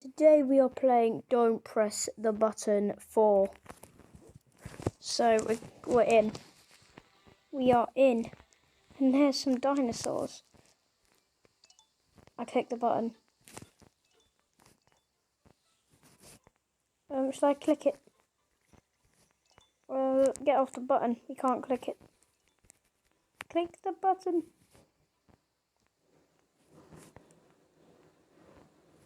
Today we are playing Don't Press the Button 4. So we're in. We are in. And there's some dinosaurs. I clicked the button. Should I click it? Well, get off the button. You can't click it. Click the button.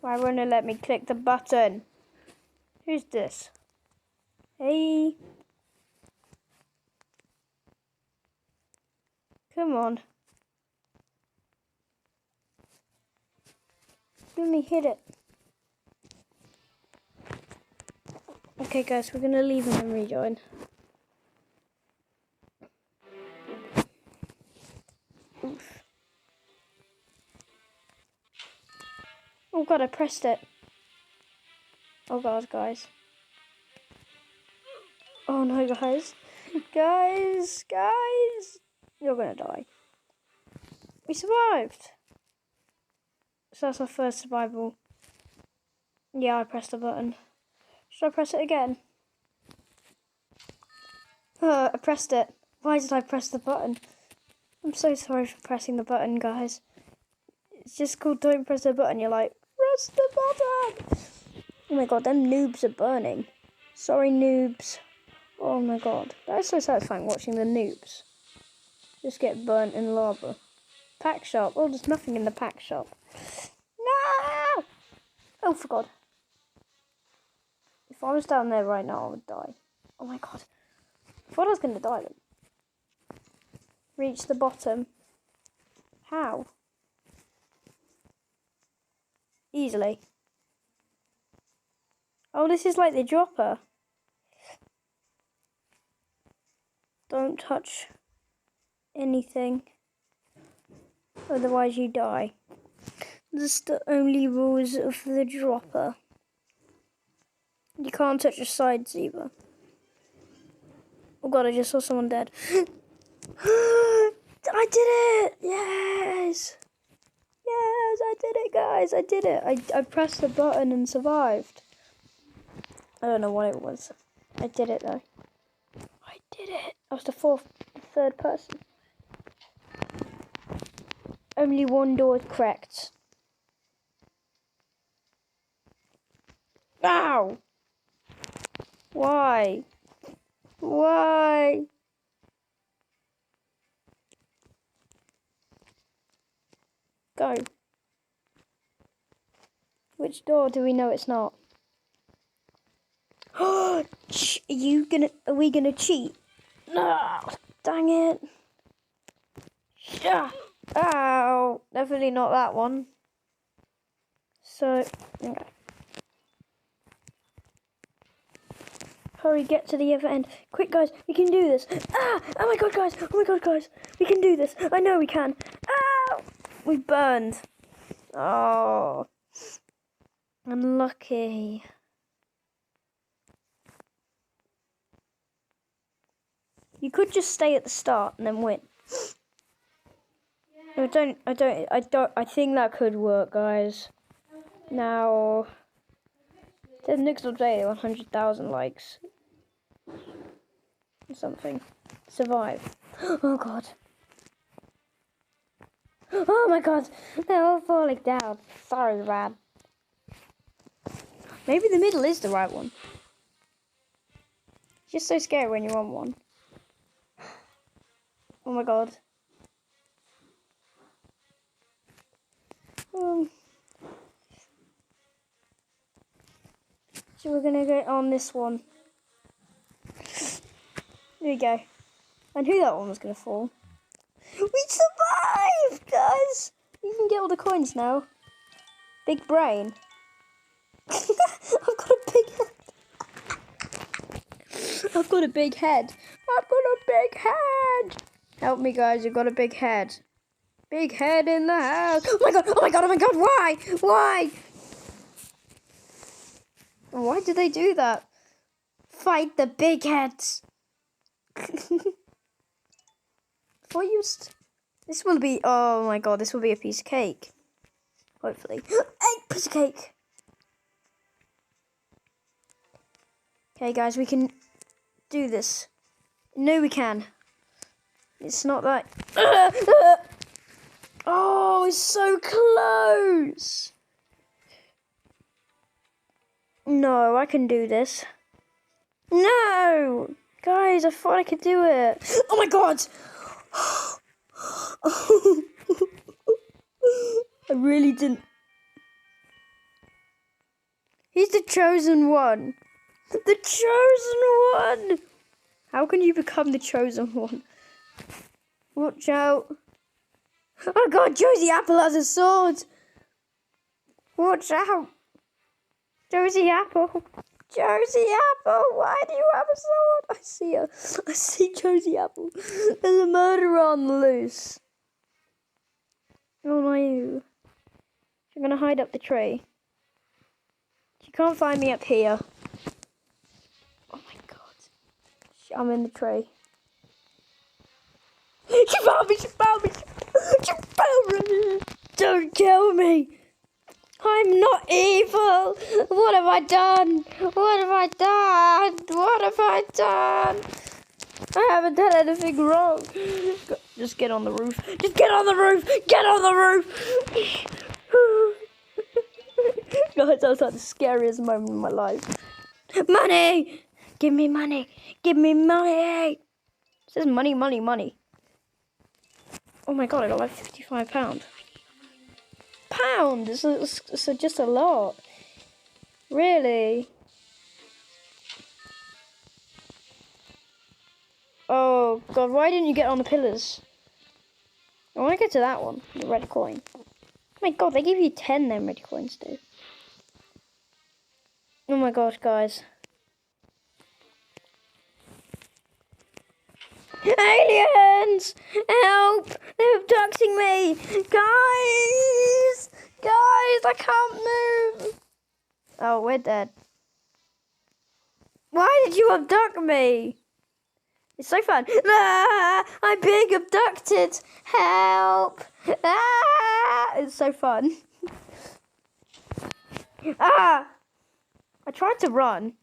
Why won't it let me click the button? Who's this? Hey. Come on. Let me hit it. Okay guys, we're going to leave and then rejoin. Oof. Oh god, I pressed it. Oh god, guys. Oh no, guys. Guys. You're gonna die. We survived. So that's our first survival. Yeah, I pressed the button. Should I press it again? I pressed it. Why did I press the button? I'm so sorry for pressing the button, guys. It's just called Don't Press the Button. You're like, press the button! Oh my god, them noobs are burning. Sorry, noobs. Oh my god. That's so satisfying watching the noobs just get burnt in lava. Pack shop. Oh, there's nothing in the pack shop. No! Oh, for God. If I was down there right now, I would die. Oh my god. I thought I was going to die then. Reach the bottom. How? Easily. Oh, this is like the dropper. Don't touch anything. Otherwise you die. That's the only rules of the dropper. You can't touch the sides either. Oh god, I just saw someone dead. I did it! Yes! Yes, I did it, guys. I did it. I pressed the button and survived. I don't know what it was. I did it, though. I did it. I was the third person. Only one door is correct. Ow! Why? Why? Go. Which door do we know it's not? Are we gonna cheat? No, dang it. Ow, definitely not that one. So, okay. Hurry, get to the other end. Quick, guys, we can do this. Ah! Oh my god, guys. Oh my god, guys. We can do this. I know we can. Ow! We burned. Oh. Unlucky. You could just stay at the start and then win. No, I think that could work, guys. Now, it says next day 100,000 likes. Something. Survive. Oh god. Oh my god. They're all falling down. Sorry, man. Maybe the middle is the right one. It's just so scary when you're on one. Oh my god. So we're gonna go on this one. There we go. I knew that one was gonna fall. We survived, guys! You can get all the coins now. Big brain. I've got a big head. I've got a big head. I've got a big head. Help me, guys. You've got a big head. Big head in the house. Oh my god. Oh my god. Oh my god. Why? Why? Why did they do that? Fight the big heads. This will be. Oh my god. This will be a piece of cake. Hopefully. Piece of cake. Okay, guys, we can do this. No, we can. It's not that... Oh, it's so close. No, I can do this. No! Guys, I thought I could do it. Oh my god! I really didn't. He's the chosen one. The chosen one! How can you become the chosen one? Watch out. Oh god, Josie Apple has a sword! Watch out! Josie Apple! Josie Apple! Why do you have a sword? I see her. I see Josie Apple. There's a murderer on the loose. Oh no. I'm gonna hide up the tree. She can't find me up here. Oh my god. I'm in the tree. She found me! She found me! She found me! Don't kill me! I'm not evil! What have I done? What have I done? What have I done? I haven't done anything wrong. Just get on the roof. Just get on the roof! Get on the roof! Guys, that was like the scariest moment in my life. Money! Give me money! Give me money! It says money, money, money. Oh my god, I got like £55. Pound! It's just a lot. Really? Oh god, why didn't you get on the pillars? I want to get to that one, the red coin. Oh my god, they give you 10 then red coins do. Oh my gosh, guys. Aliens! Help! They're abducting me! Guys! Guys, I can't move! Oh, we're dead. Why did you abduct me? It's so fun. Ah, I'm being abducted! Help! Ah, it's so fun. Ah! I tried to run.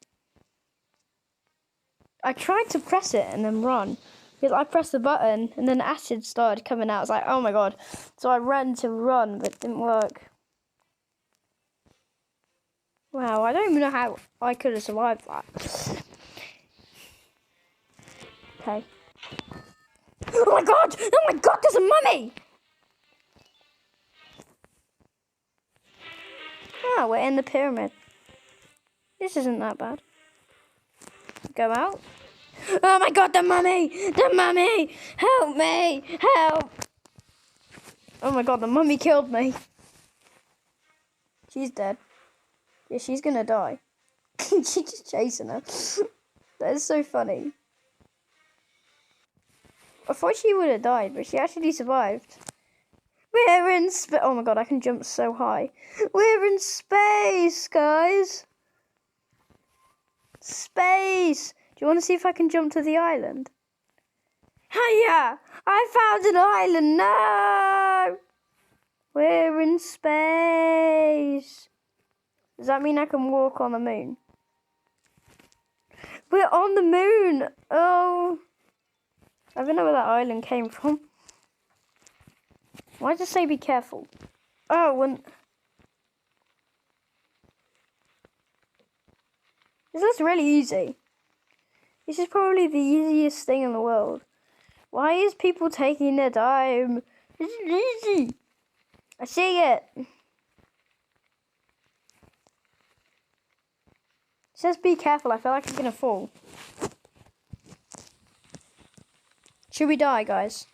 I tried to press it and then run. Because I pressed the button and then acid started coming out. I was like, oh my god. So I ran to run, but it didn't work. Wow, I don't even know how I could have survived that. Okay. Oh my god! Oh my god, there's a mummy! Ah, we're in the pyramid. This isn't that bad. Go out. Oh my god, the mummy! The mummy! Help me! Help! Oh my god, the mummy killed me. She's dead. Yeah, she's gonna die. She's just chasing her. That is so funny. I thought she would have died, but she actually survived. We're in space. Oh my god, I can jump so high. We're in space, guys. Space. Do you want to see if I can jump to the island? Hiya! I found an island. No! We're in space. Does that mean I can walk on the moon? We're on the moon. Oh. I don't know where that island came from. Why does it say be careful? Oh, when... This looks really easy. This is probably the easiest thing in the world. Why is people taking their time? This is easy. I see it. It says be careful. I feel like I'm gonna fall. Should we die, guys?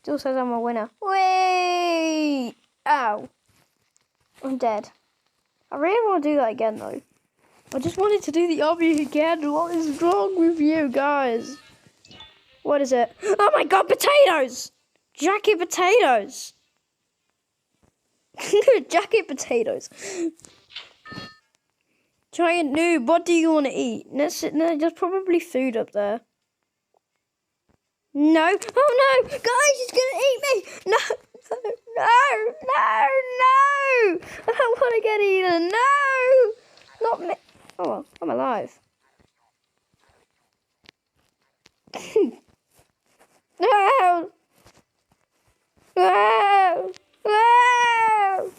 Still says I'm a winner. Wait! Ow. I'm dead. I really want to do that again, though. I just wanted to do the obby again. What is wrong with you, guys? What is it? Oh my god, potatoes! Jacket potatoes! Jacket potatoes. Giant noob, what do you want to eat? There's probably food up there. No. Oh no! Guys, he's gonna eat me! No! No! No! No! I don't want to get eaten. No! Not me. Oh, well, I'm alive. No! No! No!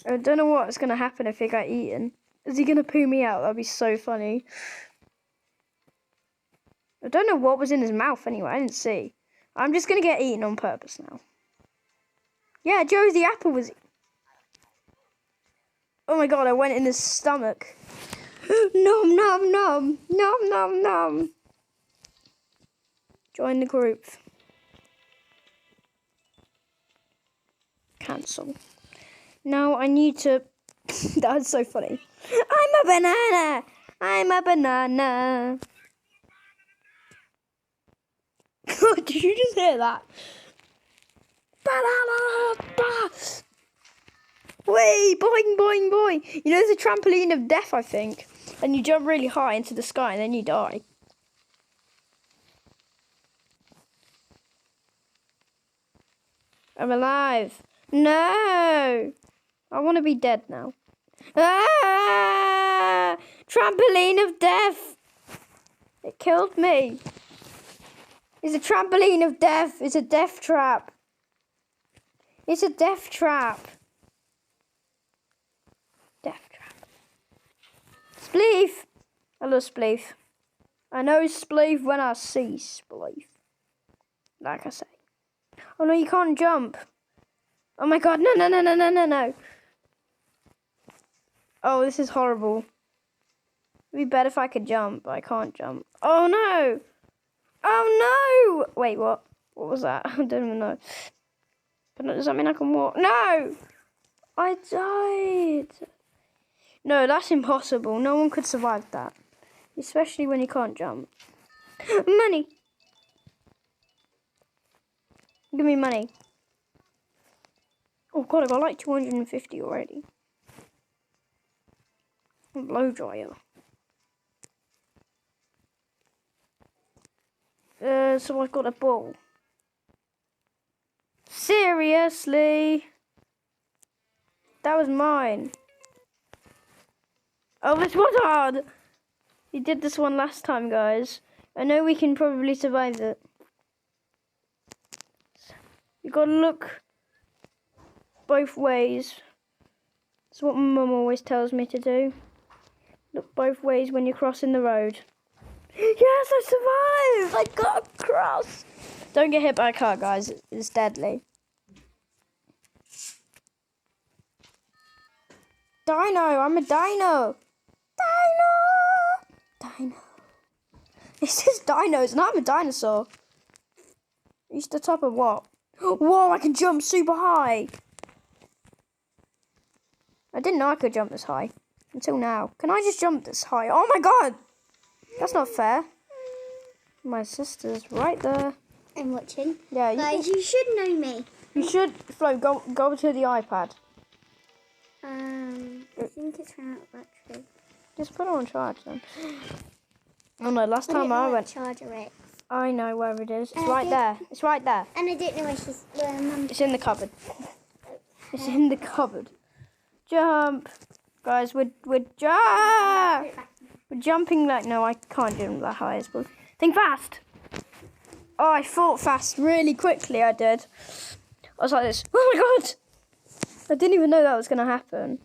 I don't know what's going to happen if he got eaten. Is he going to poo me out? That'd be so funny. I don't know what was in his mouth anyway. I didn't see. I'm just going to get eaten on purpose now. Yeah, Josie Apple was... Oh my god, I went in his stomach. Nom, nom, nom. Nom, nom, nom. Join the group. Cancel. Now I need to... That's so funny. I'm a banana. I'm a banana. Did you just hear that? Banana! Wait, boing, boing, boing. You know, there's a trampoline of death, I think. And you jump really high into the sky and then you die. I'm alive. No! I want to be dead now. Ah! Trampoline of death! It killed me. It's a trampoline of death. It's a death trap. It's a death trap. Death trap. Spleef. I love Spleef. I know Spleef when I see Spleef. Like I say. Oh no, you can't jump. Oh my god, no, no, no, no, no, no, no. Oh, this is horrible. It'd be better if I could jump, but I can't jump. Oh no! Oh no! Wait, what? What was that? I don't even know. But does that mean I can walk? No! I died. No, that's impossible. No one could survive that. Especially when you can't jump. Money! Give me money. Oh god, I got like 250 already. Blow dryer. So I've got a ball. Seriously? That was mine. Oh, this was hard. We did this one last time, guys. I know we can probably survive it. You gotta look both ways. That's what my mum always tells me to do. Look both ways when you're crossing the road. Yes, I survived! I got across! Don't get hit by a car, guys. It's deadly. Dino! I'm a dino! Dino! Dino. It says dinos and I'm a dinosaur. Reach the top of what? Whoa, I can jump super high! I didn't know I could jump this high. Until now. Can I just jump this high? Oh my god! That's not fair. My sister's right there. I'm watching. Yeah, Guys, you should know me. You should, Flo, go to the iPad. I think it's run out of battery. Just put it on charge then. Oh no, last time I went... Charger it. I know where it is. It's right there. It's right there. And I don't know where Mum... It's in the cupboard. It's in the cupboard. Jump! Guys, we're jumping like... No, I can't jump that high. Think fast! Oh, I thought fast really quickly, I did. I was like this. Oh my god! I didn't even know that was going to happen.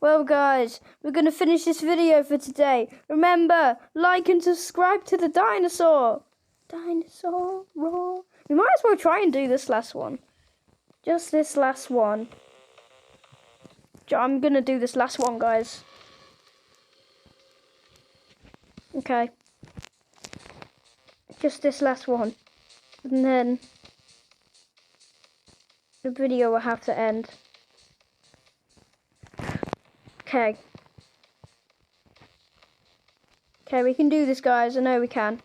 Well, guys, we're going to finish this video for today. Remember, like and subscribe to the dinosaur. Dinosaur roar. We might as well try and do this last one. Just this last one. I'm going to do this last one, guys. Okay. Just this last one. And then the video will have to end. Okay. Okay, we can do this, guys. I know we can.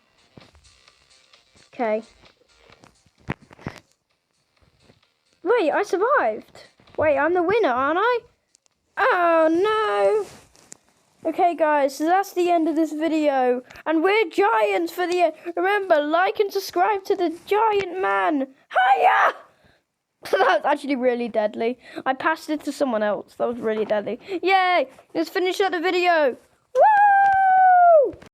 Okay. Wait, I survived. Wait, I'm the winner, aren't I? Oh, no. Okay, guys, so that's the end of this video. And we're giants for the end. Remember, like and subscribe to the giant man. Hiya! That was actually really deadly. I passed it to someone else. That was really deadly. Yay! Let's finish up the video.